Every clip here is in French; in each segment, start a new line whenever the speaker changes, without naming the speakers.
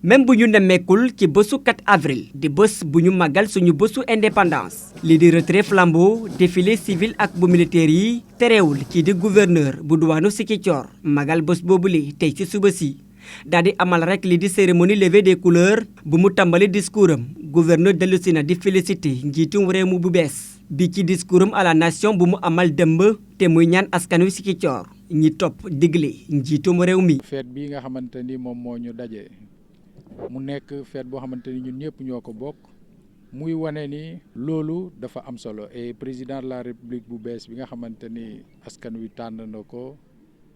même bu ñu nemmeekul ci bésu 4 avril di bés bu ñu màggal suñu bésu indépendance lii di retrait flambeau défilé civil ak bu militaire yi terewul kii di gouverneur bu duwaanu Ziguinchor magal bés boobule tey ci suba si daal di amal rek lii di cérémonie levée des couleurs bu mu tàmbali discours am gouverneur dellusi na di félicité njiitum réew mu bu bees bi ci discours am à la nation bu mu amal dëmb te muy ñaan askan wi Ziguinchor ñi topp digle njiitum réew mi.
fête bi nga xamante ni moom moo ñu daje. mu nekk fête boo xamante ni ñun ñëpp ñoo ko bokk muy wane ni loolu dafa am solo et président de la république bu bees bi nga xamante ni askan wi tànn na ko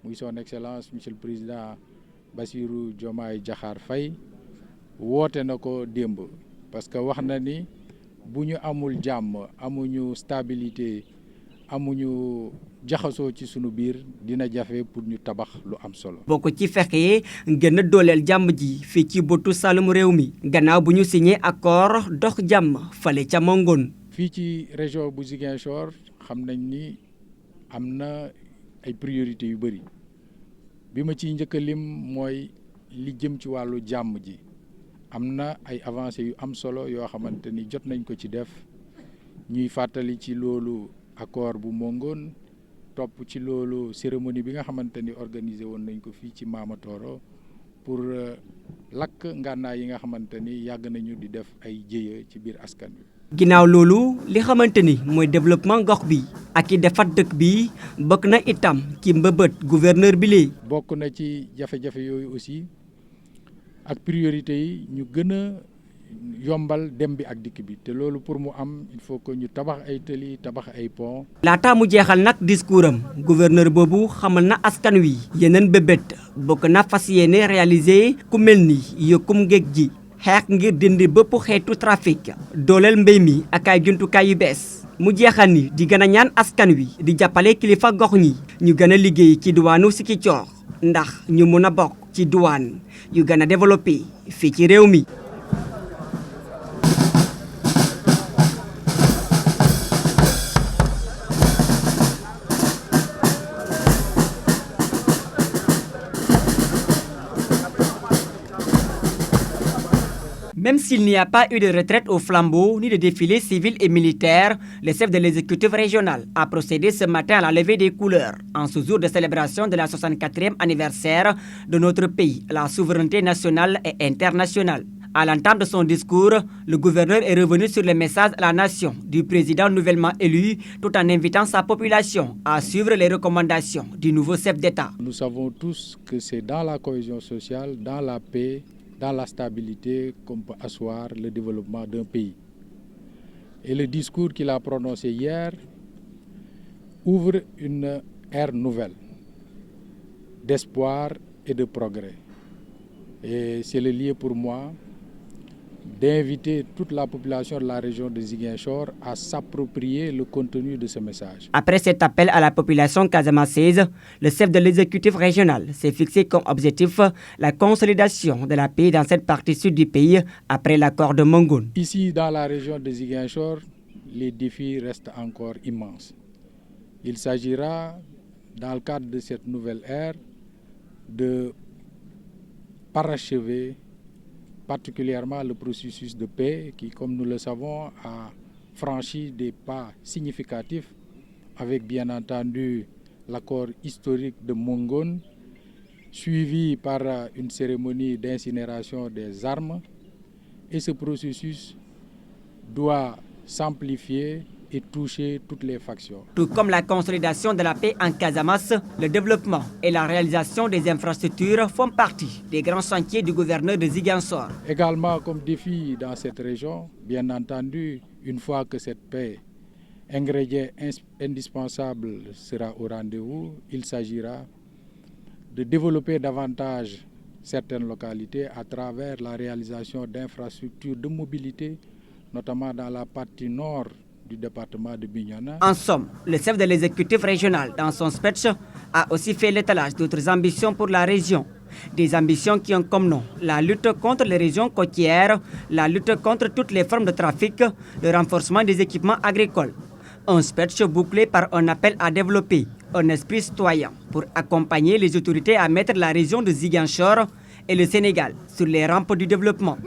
muy son excellence monsieur le président Bassirou Diomaye Diakhar Faye woote na ko démb parce que wax na ni bu ñu amul jàmm amuñu stabilité amuñu jaxasoo ci sunu biir dina jafe pour ñu tabax lu am solo.
bokk ci fexe gën a dooleel jàmm ji fii ci bëtu Saloum réew mi gannaaw bu ñu signé accord dox jàmm fale ca Mongon.
fii ci région bu Ziguinchor xam nañ ni am na ay priorités yu bëri bi ma ciy njëkk a lim mooy li jëm ci wàllu jàmm ji am na ay avancées yu am solo yoo xamante ni jot nañ ko ci def ñuy fàttali ci loolu. accord bu Mongon topp ci loolu cérémonie bi nga xamante ni organisé woon nañ ko fii ci Mamatoro pour lakk ngànnaay yi nga xamante ni yàgg nañu di def ay jéya ci biir askan wi.
ginnaaw loolu li xamante ni mooy développement gox bi ak i defat dëkk bi bokk na itam ci mbëbët gouverneur bi lee
bokk na ci jafe-jafe yooyu aussi ak priorité yi ñu gën a yombal dem bi ak dikk bi te loolu pour mu am il faut que ñu tabax ay tëli tabax ay pont.
laataa mu jeexal nag discours am gouverneur boobu xamal na askan wi yeneen bébét bokk na fas yéene réaliser ku mel ni yokkum géej gi xeex ngir dindi bépp xeetu trafic dooleel mbéy mi ak ay jumtukaay yu bees mu jeexal ni di gën a ñaan askan wi di jàppale kilifa gox ñi ñu gën a liggéey ci diwaanu Ziguinchor ndax ñu mun a bokk ci diwaan yu gën a développé fii ci réew mi. Même s'il n'y a pas eu de retraite au flambeau ni de défilé civil et militaire, le chef de l'exécutif régional a procédé ce matin à la levée des couleurs, en ce jour de célébration de la 64e anniversaire de notre pays, la souveraineté nationale et internationale. À l'entame de son discours, le gouverneur est revenu sur le message à la nation du président nouvellement élu, tout en invitant sa population à suivre les recommandations du nouveau chef d'État.
Nous savons tous que c'est dans la cohésion sociale, dans la paix, dans la stabilité qu'on peut asseoir le développement d'un pays. Et le discours qu'il a prononcé hier ouvre une ère nouvelle d'espoir et de progrès. Et c'est le lieu pour moi d'inviter toute la population de la région de Ziguinchor à s'approprier le contenu de ce message.
Après cet appel à la population casamançaise, le chef de l'exécutif régional s'est fixé comme objectif la consolidation de la paix dans cette partie sud du pays après l'accord de Mongon.
Ici, dans la région de Ziguinchor, les défis restent encore immenses. Il s'agira, dans le cadre de cette nouvelle ère, de parachever particulièrement le processus de paix qui, comme nous le savons, a franchi des pas significatifs avec bien entendu l'accord historique de Mongon, suivi par une cérémonie d'incinération des armes. Et ce processus doit s'amplifier et toucher toutes les factions.
Tout comme la consolidation de la paix en Casamance, le développement et la réalisation des infrastructures font partie des grands chantiers du gouverneur de Ziguinchor.
Également comme défi dans cette région, bien entendu, une fois que cette paix, ingrédient indispensable, sera au rendez-vous, il s'agira de développer davantage certaines localités à travers la réalisation d'infrastructures de mobilité, notamment dans la partie nord du département de Bignona.
En somme, le chef de l'exécutif régional, dans son speech, a aussi fait l'étalage d'autres ambitions pour la région, Des ambitions qui ont comme nom la lutte contre les régions côtières, la lutte contre toutes les formes de trafic, le renforcement des équipements agricoles. Un speech bouclé par un appel à développer un esprit citoyen pour accompagner les autorités à mettre la région de Ziguinchor et le Sénégal sur les rampes du développement.